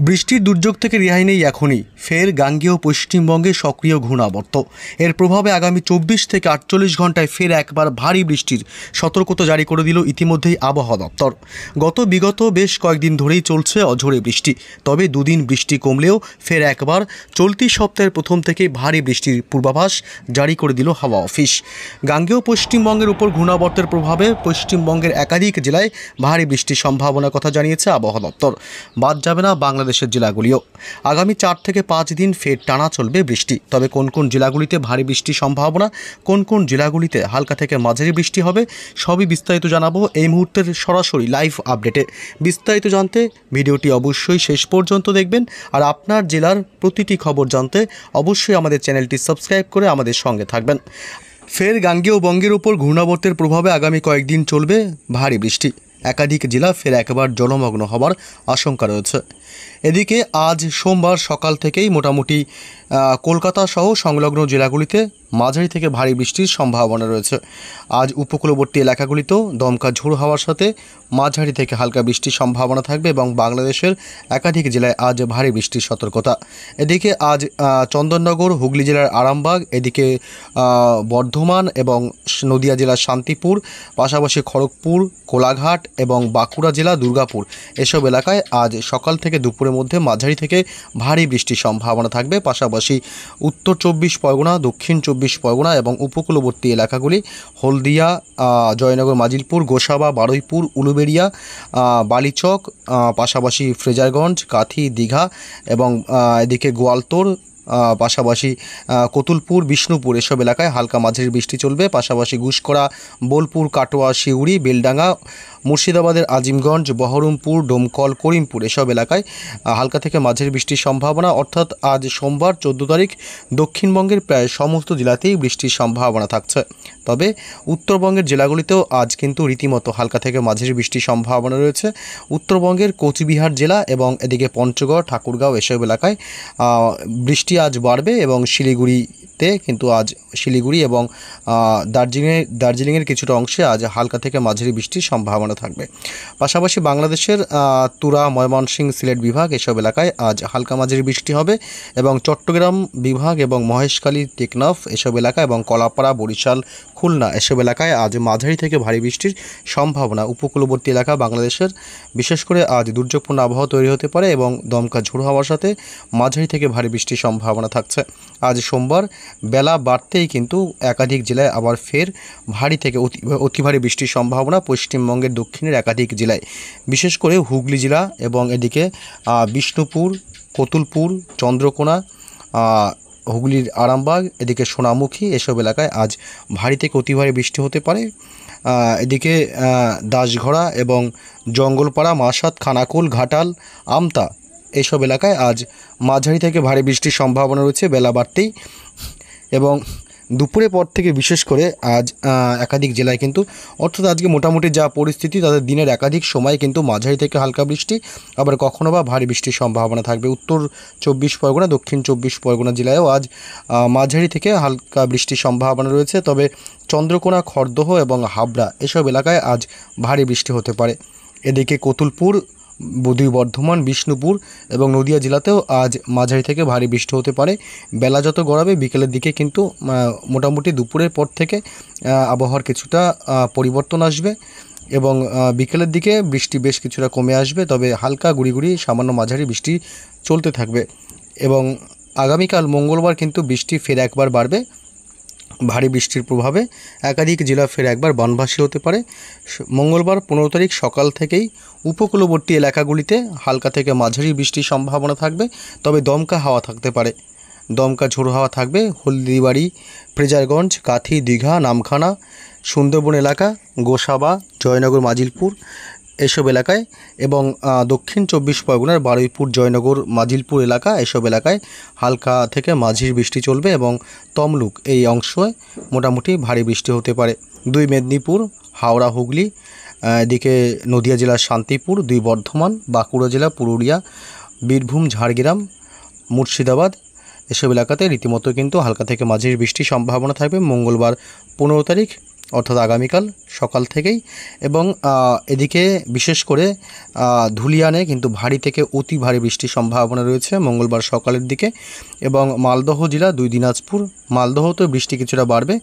বৃষ্টির দুর্যোগ থেকে রেহাই নেই এখনই, ফের গাঙ্গেয় পশ্চিমবঙ্গে সক্রিয় ঘূর্ণাবর্ত। এর প্রভাবে আগামী 24 থেকে 48 ঘন্টায় ফের একবার ভারী বৃষ্টির সতর্কতা জারি করে দিল ইতিমধ্যেই আবহাওয়া দপ্তর। বিগত বেশ কয়েকদিন ধরেই চলছে অঝোরে বৃষ্টি, তবে দুদিন বৃষ্টি কমলেও ফের একবার চলতি সপ্তাহের প্রথম থেকেই ভারী বৃষ্টির পূর্বাভাস জারি করে দিল হাওয়া অফিস। গাঙ্গেয় পশ্চিমবঙ্গের উপর ঘূর্ণাবর্তের প্রভাবে পশ্চিমবঙ্গের একাধিক জেলায় ভারী বৃষ্টির সম্ভাবনার কথা জানিয়েছে আবহাওয়া দপ্তর। বাদ যাবে না বাংলাদেশের জেলাগুলিও। আগামী 4 থেকে 5 দিন ফের টানা চলবে বৃষ্টি। তবে কোন কোন জেলাগুলিতে ভারী বৃষ্টির সম্ভাবনা, কোন কোন জেলাগুলিতে হালকা থেকে মাঝারি বৃষ্টি হবে, সবই বিস্তারিত জানাবো এই মুহূর্তের সরাসরি লাইভ আপডেটে। বিস্তারিত জানতে ভিডিওটি অবশ্যই শেষ পর্যন্ত দেখবেন, আর আপনার জেলার প্রতিটি খবর জানতে অবশ্যই আমাদের চ্যানেলটি সাবস্ক্রাইব করে আমাদের সঙ্গে থাকবেন। ফের গাঙ্গেয় বঙ্গের উপর ঘূর্ণাবর্তের প্রভাবে আগামী কয়েকদিন চলবে ভারী বৃষ্টি। একাধিক জেলা ফের একবার জলমগ্ন হওয়ার আশঙ্কা রয়েছে। এদিকে আজ সোমবার সকাল থেকেই মোটামুটি কলকাতা সহ সংলগ্ন জেলাগুলিতে মাঝারি থেকে ভারী বৃষ্টির সম্ভাবনা রয়েছে। আজ উপকূলবর্তী এলাকাগুলিতেও দমকা ঝোড়ো হওয়ার সাথে মাঝারি থেকে হালকা বৃষ্টির সম্ভাবনা থাকবে এবং বাংলাদেশের একাধিক জেলায় আজ ভারী বৃষ্টির সতর্কতা। এদিকে আজ চন্দননগর, হুগলি জেলার আরামবাগ, এদিকে বর্ধমান এবং নদিয়া জেলার শান্তিপুর, পাশাপাশি খড়গপুর, কোলাঘাট এবং বাঁকুড়া জেলা দুর্গাপুর, এসব এলাকায় আজ সকাল থেকে দুপুরের মধ্যে মাঝারি থেকে ভারী বৃষ্টির সম্ভাবনা থাকবে। পাশাপাশি উত্তর 24 পরগনা, দক্ষিণ 24 পরগনা এবং উপকূলবর্তী এলাকাগুলি হলদিয়া, জয়নগর, মাজিলপুর, গোসাবা, বারুইপুর, উলুবেড়িয়া, বালিচক, পাশাপাশি ফ্রেজারগঞ্জ, কাথি, দীঘা এবং এদিকে গোয়ালতোড়, পাশাপাশি কতুলপুর, বিষ্ণুপুর, এসব এলাকায় হালকা মাঝারি বৃষ্টি চলবে। পাশাপাশি গুসকরা, বোলপুর, কাটোয়া, শিউড়ি, বেলডাঙ্গা, মুর্শিদাবাদের আজিমগঞ্জ, বহরমপুর, ডোমকল, করিমপুর, এসব এলাকায় হালকা থেকে মাঝারি বৃষ্টির সম্ভাবনা। অর্থাৎ আজ সোমবার 14 তারিখ দক্ষিণবঙ্গের প্রায় সমস্ত জেলাতেই বৃষ্টির সম্ভাবনা থাকছে। তবে উত্তরবঙ্গের জেলাগুলিতেও আজ কিন্তু রীতিমতো হালকা থেকে মাঝারি বৃষ্টির সম্ভাবনা রয়েছে। উত্তরবঙ্গের কোচবিহার জেলা এবং এদিকে পঞ্চগড়, ঠাকুরগাঁও, এসব এলাকায় বৃষ্টি আজ বাড়বে এবং শিলিগুড়িতে কিন্তু আজ শিলিগুড়ি এবং দার্জিলিংয়ের কিছুটা অংশে আজ হালকা থেকে মাঝারি বৃষ্টির সম্ভাবনা থাকবে। পাশাপাশি বাংলাদেশের তুরা, ময়মনসিংহ, সিলেট বিভাগ, এসব এলাকায় আজ হালকা মাঝারি বৃষ্টি হবে এবং চট্টগ্রাম বিভাগ এবং মহেশখালী, টেকনাফ, এসব এলাকা এবং কলাপাড়া, বরিশাল, খুলনা, এসব এলাকায় আজ মাঝারি থেকে ভারী বৃষ্টির সম্ভাবনা। উপকূলবর্তী এলাকা বাংলাদেশের বিশেষ করে আজ দুর্যোগপূর্ণ আবহাওয়া তৈরি হতে পারে এবং দমকা ঝোড়ো হওয়ার সাথে মাঝারি থেকে ভারী বৃষ্টির সম্ভাবনা থাকছে। আজ সোমবার বেলা বাড়তেই কিন্তু একাধিক জেলায় আবার ফের ভারী থেকে অতি ভারী বৃষ্টির সম্ভাবনা পশ্চিমবঙ্গের দক্ষিণের একাধিক জেলায়, বিশেষ করে হুগলি জেলা এবং এদিকে বিষ্ণুপুর, কতুলপুর, চন্দ্রকোনা, হুগলির আরামবাগ, এদিকে সোনামুখী, এসব এলাকায় আজ ভারী থেকে অতি ভারী বৃষ্টি হতে পারে। এদিকে দাসঘড়া এবং জঙ্গলপাড়া, মাসাত, খানাকুল, ঘাটাল, আমতা, এইসব এলাকায় আজ মাঝারি থেকে ভারী বৃষ্টির সম্ভাবনা রয়েছে বেলা বাড়তেই। এবং দুপুরের পর থেকে বিশেষ করে আজ একাধিক জেলায় কিন্তু, অর্থাৎ আজকে মোটামুটি যা পরিস্থিতি, তাদের দিনের একাধিক সময় কিন্তু মাঝারি থেকে হালকা বৃষ্টি, আবার কখনো বা ভারী বৃষ্টির সম্ভাবনা থাকবে। উত্তর 24 পরগনা, দক্ষিণ 24 পরগনা জেলায়ও আজ মাঝারি থেকে হালকা বৃষ্টির সম্ভাবনা রয়েছে। তবে চন্দ্রকোনা, খড়দহ এবং হাবড়া, এসব এলাকায় আজ ভারী বৃষ্টি হতে পারে। এদিকে কতুলপুর, বর্ধমান, বিষ্ণুপুর এবং নদিয়া জেলাতেও আজ মাঝারি থেকে ভারী বৃষ্টি হতে পারে। বেলা যত গড়াবে বিকেলের দিকে কিন্তু মোটামুটি দুপুরের পর থেকে আবহাওয়ার কিছুটা পরিবর্তন আসবে এবং বিকেলের দিকে বৃষ্টি বেশ কিছুটা কমে আসবে। তবে হালকা গুড়ি সামান্য মাঝারি বৃষ্টি চলতে থাকবে এবং আগামীকাল মঙ্গলবার কিন্তু বৃষ্টি ফের একবার বাড়বে। ভারী বৃষ্টির প্রভাবে একাধিক জেলা ফের একবার বনবাসী হতে পারে। মঙ্গলবার 15 তারিখ সকাল থেকেই উপকূলবর্তী এলাকাগুলিতে হালকা থেকে মাঝারি বৃষ্টির সম্ভাবনা থাকবে। তবে দমকা হাওয়া থাকতে পারে, দমকা ঝোড়ো হাওয়া থাকবে হলদিবাড়ি, ফ্রেজারগঞ্জ, কাথি, দীঘা, নামখানা, সুন্দরবন এলাকা, গোসাবা, জয়নগর, মাজিলপুর, এসব এলাকায় এবং দক্ষিণ 24 পরগনার বারুইপুর, জয়নগর, মাজিলপুর এলাকা, এসব এলাকায় হালকা থেকে মাঝারি বৃষ্টি চলবে এবং তমলুক এই অংশে মোটামুটি ভারী বৃষ্টি হতে পারে। 2 মেদিনীপুর, হাওড়া, হুগলি, এদিকে নদিয়া জেলার শান্তিপুর, 2 বর্ধমান, বাঁকুড়া জেলা, পুরুলিয়া, বীরভূম, ঝাড়গ্রাম, মুর্শিদাবাদ, এসব এলাকাতে রীতিমতো কিন্তু হালকা থেকে মাঝারি বৃষ্টির সম্ভাবনা থাকবে মঙ্গলবার 15 তারিখ। অর্থাৎ আগামীকাল সকাল থেকেই। এবং এদিকে বিশেষ করে ধুলিয়ানে কিন্তু ভারী থেকে অতি ভারী বৃষ্টির সম্ভাবনা রয়েছে মঙ্গলবার সকালের দিকে। এবং মালদহ জেলা, 2 দিনাজপুর, মালদহতেও বৃষ্টি কিছুটা বাড়বে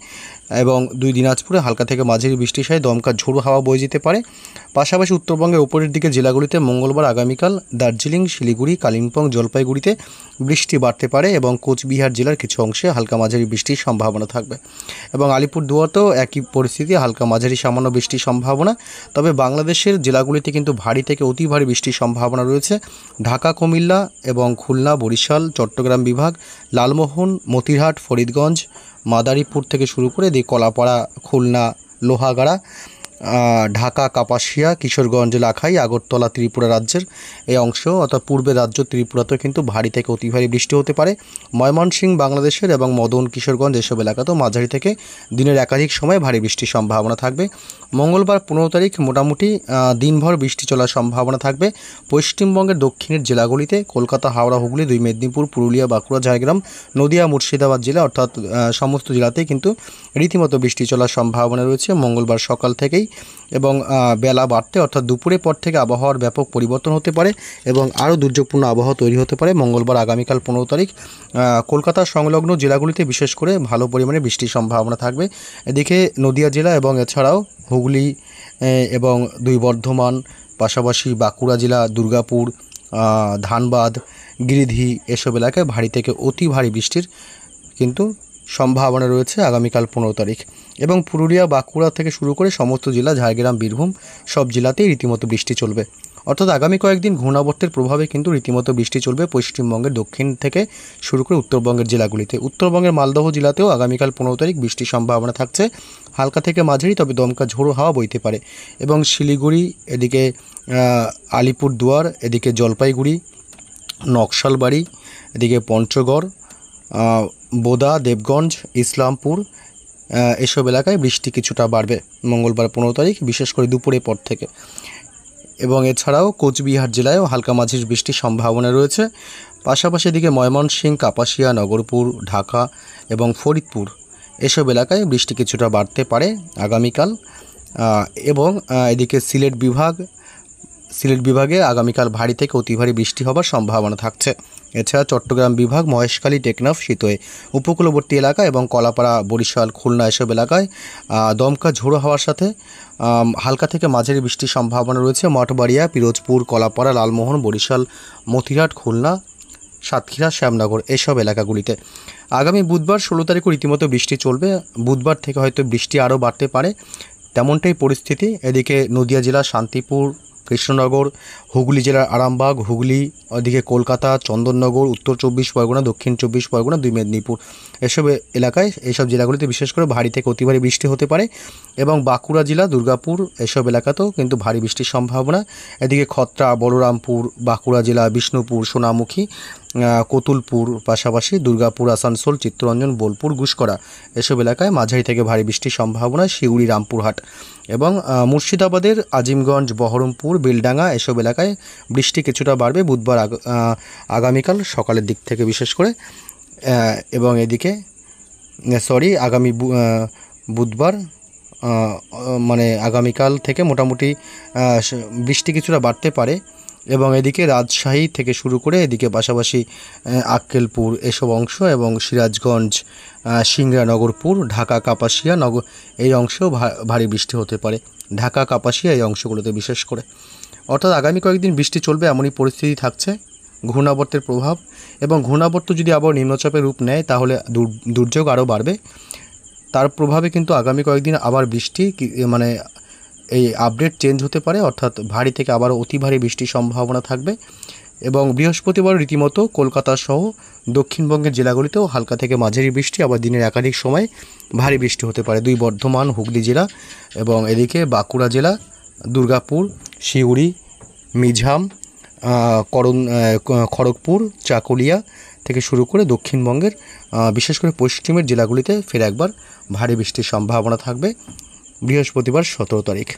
এবং 2 দিনাজপুরে হালকা থেকে মাঝারি বৃষ্টির সাথে দমকা ঝোড়ো হাওয়া বয়ে যেতে পারে। পাশাপাশি উত্তরবঙ্গের উপরের দিকে জেলাগুলিতে মঙ্গলবার আগামীকাল দার্জিলিং, শিলিগুড়ি, কালিম্পং, জলপাইগুড়িতে বৃষ্টি বাড়তে পারে এবং কোচবিহার জেলার কিছু অংশে হালকা মাঝারি বৃষ্টির সম্ভাবনা থাকবে। এবং আলিপুরদুয়ারতেও একই পরিস্থিতি, হালকা মাঝারি সামান্য বৃষ্টির সম্ভাবনা। তবে বাংলাদেশের জেলাগুলিতে কিন্তু ভারী থেকে অতি ভারী বৃষ্টির সম্ভাবনা রয়েছে। ঢাকা, কুমিল্লা এবং খুলনা, বরিশাল, চট্টগ্রাম বিভাগ, লালমোহন, মতিরহাট, ফরিদগঞ্জ, মাদারীপুর থেকে শুরু করে কলাপাড়া, খুলনা, লোহাগাড়া, ঢাকা, কাপাসিয়া, কিশোরগঞ্জ, লাখাই, আগরতলা, ত্রিপুরা রাজ্যের এই অংশ অর্থাৎ পূর্বের রাজ্য ত্রিপুরাতেও কিন্তু ভারী থেকে অতি ভারী বৃষ্টি হতে পারে। ময়মনসিংহ বাংলাদেশের এবং মদন, কিশোরগঞ্জ এসব এলাকাতেও মাঝারি থেকে দিনের একাধিক সময় ভারী বৃষ্টির সম্ভাবনা থাকবে। মঙ্গলবার 15 তারিখ মোটামুটি দিনভর বৃষ্টি চলার সম্ভাবনা থাকবে পশ্চিমবঙ্গের দক্ষিণের জেলাগুলিতে, কলকাতা, হাওড়া, হুগলি, 2 মেদিনীপুর, পুরুলিয়া, বাঁকুড়া, ঝাড়গ্রাম, নদিয়া, মুর্শিদাবাদ জেলা অর্থাৎ সমস্ত জেলাতেই কিন্তু রীতিমতো বৃষ্টি চলার সম্ভাবনা রয়েছে মঙ্গলবার সকাল থেকেই। এবং বেলা বাড়তে অর্থাৎ দুপুরের পর থেকে আবহাওয়ার ব্যাপক পরিবর্তন হতে পারে এবং আরও দুর্যোগপূর্ণ আবহাওয়া তৈরি হতে পারে মঙ্গলবার আগামীকাল 15 তারিখ। কলকাতার সংলগ্ন জেলাগুলিতে বিশেষ করে ভালো পরিমাণে বৃষ্টির সম্ভাবনা থাকবে। এদিকে নদিয়া জেলা এবং এছাড়াও হুগলি এবং 2 বর্ধমান, পাশাপাশি বাঁকুড়া জেলা, দুর্গাপুর, ধানবাদ, গিরিধি এসব এলাকায় ভারী থেকে অতি ভারী বৃষ্টির কিন্তু সম্ভাবনা রয়েছে আগামীকাল 15 তারিখ। এবং পুরুলিয়া, বাঁকুড়া থেকে শুরু করে সমস্ত জেলা, ঝাড়গ্রাম, বীরভূম সব জেলাতেই রীতিমতো বৃষ্টি চলবে। অর্থাৎ আগামী কয়েকদিন ঘূর্ণাবর্তের প্রভাবে কিন্তু রীতিমতো বৃষ্টি চলবে পশ্চিমবঙ্গের দক্ষিণ থেকে শুরু করে উত্তরবঙ্গের জেলাগুলিতে। উত্তরবঙ্গের মালদহ জেলাতেও আগামীকাল 15 তারিখ বৃষ্টির সম্ভাবনা থাকছে হালকা থেকে মাঝারি, তবে দমকা ঝোড়ো হাওয়া বইতে পারে। এবং শিলিগুড়ি, এদিকে আলিপুরদুয়ার, এদিকে জলপাইগুড়ি, নকশালবাড়ি, এদিকে পঞ্চগড়, বোদা, দেবগঞ্জ, ইসলামপুর এসব এলাকায় বৃষ্টি কিছুটা বাড়বে মঙ্গলবার 15 তারিখ, বিশেষ করে দুপুরের পর থেকে। এবং এছাড়াও কোচবিহার জেলায়ও হালকা মাঝারি বৃষ্টির সম্ভাবনা রয়েছে। পাশাপাশি এদিকে ময়মনসিংহ, কাপাসিয়া, নগরপুর, ঢাকা এবং ফরিদপুর এসব এলাকায় বৃষ্টি কিছুটা বাড়তে পারে আগামীকাল। এবং এদিকে সিলেট বিভাগে আগামীকাল ভারী থেকে অতি ভারী বৃষ্টি হবার সম্ভাবনা থাকছে। এছাড়া চট্টগ্রাম বিভাগ, মহেশখালী, টেকনাফ, শীতই উপকূলবর্তী এলাকা এবং কলাপাড়া, বরিশাল, খুলনা এসব এলাকায় দমকা ঝোড়ো হওয়ার সাথে হালকা থেকে মাঝারি বৃষ্টির সম্ভাবনা রয়েছে। মঠবাড়িয়া, পিরোজপুর, কলাপাড়া, লালমোহন, বরিশাল, মতিরহাট, খুলনা, সাতক্ষীরা, শ্যামনগর এসব এলাকাগুলিতে। আগামী বুধবার 16 তারিখও রীতিমতো বৃষ্টি চলবে। বুধবার থেকে হয়তো বৃষ্টি আরও বাড়তে পারে, তেমনটাই পরিস্থিতি। এদিকে নদিয়া জেলা, শান্তিপুর, কৃষ্ণনগর, হুগলি জেলার আরামবাগ, হুগলি, ওদিকে কলকাতা, চন্দননগর, উত্তর 24 পরগনা, দক্ষিণ 24 পরগনা, 2 মেদিনীপুর এসব এলাকায়, এইসব জেলাগুলিতে বিশেষ করে ভারী থেকে অতি ভারী বৃষ্টি হতে পারে। এবং বাঁকুড়া জেলা, দুর্গাপুর এসব এলাকাতেও কিন্তু ভারী বৃষ্টির সম্ভাবনা। এদিকে খত্রা, বলরামপুর, বাঁকুড়া জেলা, বিষ্ণুপুর, সোনামুখী, কতুলপুর, পাশাপাশি দুর্গাপুর, আসানসোল, চিত্তরঞ্জন, বোলপুর, গুসকরা এসব এলাকায় মাঝারি থেকে ভারী বৃষ্টির সম্ভাবনা। শিউড়ি, রামপুরহাট এবং মুর্শিদাবাদের আজিমগঞ্জ, বহরমপুর, বেলডাঙ্গা এসব এলাকায় বৃষ্টি কিছুটা বাড়বে বুধবার আগামীকাল সকালের দিক থেকে বিশেষ করে। এবং এদিকে আগামী বুধবার মানে আগামীকাল থেকে মোটামুটি বৃষ্টি কিছুটা বাড়তে পারে। এবং এদিকে রাজশাহী থেকে শুরু করে এদিকে পাশাপাশি আক্কেলপুর এসব অংশ এবং সিরাজগঞ্জ, সিংড়া, নগরপুর, ঢাকা, কাপাসিয়া এই অংশেও ভারী বৃষ্টি হতে পারে। ঢাকা, কাপাসিয়া এই অংশগুলোতে বিশেষ করে। অর্থাৎ আগামী কয়েকদিন বৃষ্টি চলবে এমনই পরিস্থিতি থাকছে ঘূর্ণাবর্তের প্রভাব। এবং ঘূর্ণাবর্ত যদি আবার নিম্নচাপের রূপ নেয় তাহলে দুর্যোগ আরও বাড়বে। তার প্রভাবে কিন্তু আগামী কয়েকদিন আবার বৃষ্টি মানে এই আপডেট চেঞ্জ হতে পারে, অর্থাৎ ভারী থেকে আবার অতি ভারী বৃষ্টির সম্ভাবনা থাকবে। এবং বৃহস্পতিবার রীতিমতো কলকাতা সহ দক্ষিণবঙ্গের জেলাগুলিতেও হালকা থেকে মাঝারি বৃষ্টি, আবার দিনের একাধিক সময় ভারী বৃষ্টি হতে পারে। 2 বর্ধমান, হুগলি জেলা এবং এদিকে বাঁকুড়া জেলা, দুর্গাপুর, সিউড়ি, মিঝাম, খড়গপুর, চাকুলিয়া থেকে শুরু করে দক্ষিণবঙ্গের বিশেষ করে পশ্চিমের জেলাগুলিতে ফের একবার ভারী বৃষ্টির সম্ভাবনা থাকবে বৃহস্পতিবার 17 তারিখ।